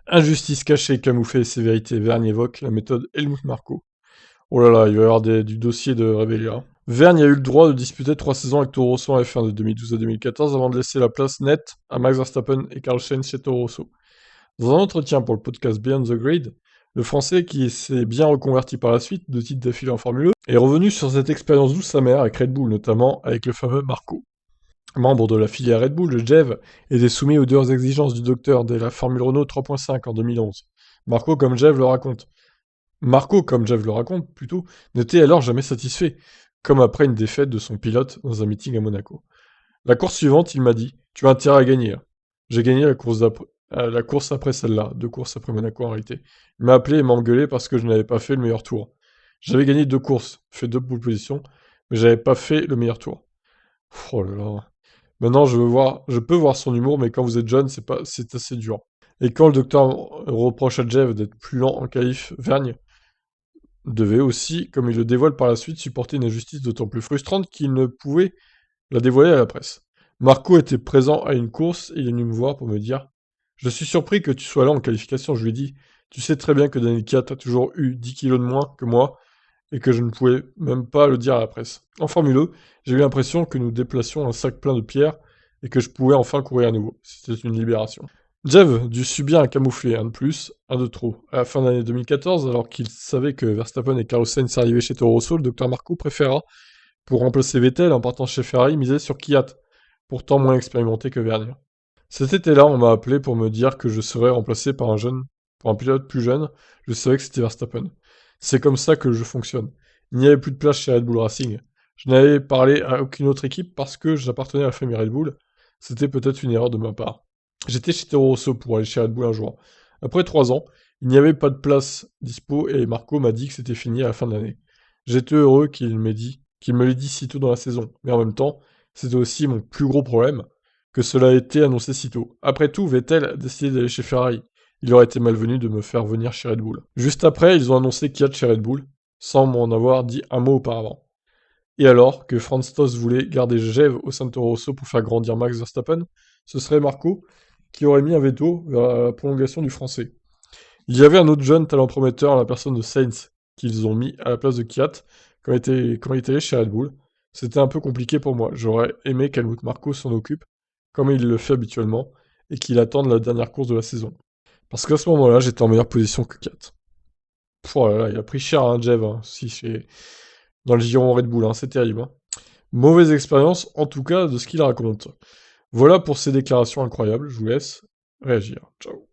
Injustice cachée, camouflée et sévérité. Vergne évoque la méthode Helmut Marko. Oh là là, il va y avoir du dossier de révélé, hein. Vergne a eu le droit de disputer 3 saisons avec Toro Rosso en F1 de 2012 à 2014 avant de laisser la place nette à Max Verstappen et Carl Sainz chez Toro Rosso. Dans un entretien pour le podcast Beyond the Grid, le Français, qui s'est bien reconverti par la suite, 2 titres d'affilée en Formule E, est revenu sur cette expérience douce amère avec Red Bull, notamment avec le fameux Marco. Membre de la filière Red Bull, le Jev était soumis aux dures exigences du docteur dès la Formule Renault 3.5 en 2011. Marco, comme Jev le raconte, Marco, comme Jev le raconte plutôt, n'était alors jamais satisfait, comme après une défaite de son pilote dans un meeting à Monaco. La course suivante, il m'a dit: Tu as intérêt à gagner, hein. J'ai gagné la course après celle-là, 2 courses après Monaco en réalité. Il m'a appelé et m'a engueulé parce que je n'avais pas fait le meilleur tour. J'avais gagné 2 courses, fait 2 pole positions, mais j'avais pas fait le meilleur tour. Oh là là. Maintenant, je peux voir son humour, mais quand vous êtes jeune, c'est assez dur. Et quand le docteur reproche à Jeff d'être plus lent en qualif, Vergne devait aussi, comme il le dévoile par la suite, supporter une injustice d'autant plus frustrante qu'il ne pouvait la dévoiler à la presse. Marco était présent à une course et il est venu me voir pour me dire: Je suis surpris que tu sois là en qualification. Je lui ai dit: Tu sais très bien que Daniel Kiat a toujours eu 10 kilos de moins que moi et que je ne pouvais même pas le dire à la presse. En Formule E, j'ai eu l'impression que nous déplacions un sac plein de pierres et que je pouvais enfin courir à nouveau. C'était une libération. Jev dut subir un camouflet, un de plus, un de trop. À la fin de l'année 2014, alors qu'il savait que Verstappen et Carlos Sainz arrivaient chez Toro Rosso, le docteur Marco préféra, pour remplacer Vettel en partant chez Ferrari, miser sur Kiat, pourtant moins expérimenté que Vergne. Cet été-là, on m'a appelé pour me dire que je serais remplacé par un pilote plus jeune. Je savais que c'était Verstappen. C'est comme ça que je fonctionne. Il n'y avait plus de place chez Red Bull Racing. Je n'avais parlé à aucune autre équipe parce que j'appartenais à la famille Red Bull. C'était peut-être une erreur de ma part. J'étais chez Toro Rosso pour aller chez Red Bull un jour. Après 3 ans, il n'y avait pas de place dispo et Marco m'a dit que c'était fini à la fin de l'année. J'étais heureux qu'il me l'ait dit si tôt dans la saison, mais en même temps, c'était aussi mon plus gros problème, que cela ait été annoncé si tôt. Après tout, Vettel a décidé d'aller chez Ferrari. Il aurait été malvenu de me faire venir chez Red Bull. Juste après, ils ont annoncé Kiat chez Red Bull, sans m'en avoir dit un mot auparavant. Et alors que Franz Tost voulait garder Jev au sein de Toro Rosso pour faire grandir Max Verstappen, ce serait Marco qui aurait mis un veto vers la prolongation du français. Il y avait un autre jeune talent prometteur à la personne de Sainz, qu'ils ont mis à la place de Kiat quand il était allé chez Red Bull. C'était un peu compliqué pour moi. J'aurais aimé qu'Helmut Marko s'en occupe, comme il le fait habituellement, et qu'il attende la dernière course de la saison. Parce qu'à ce moment-là, j'étais en meilleure position que Kiat. Oh là là, il a pris cher, hein, Jev, hein, si c'est dans le giron Red Bull, hein, c'est terrible, hein. Mauvaise expérience, en tout cas, de ce qu'il raconte. Voilà pour ces déclarations incroyables, je vous laisse réagir. Ciao.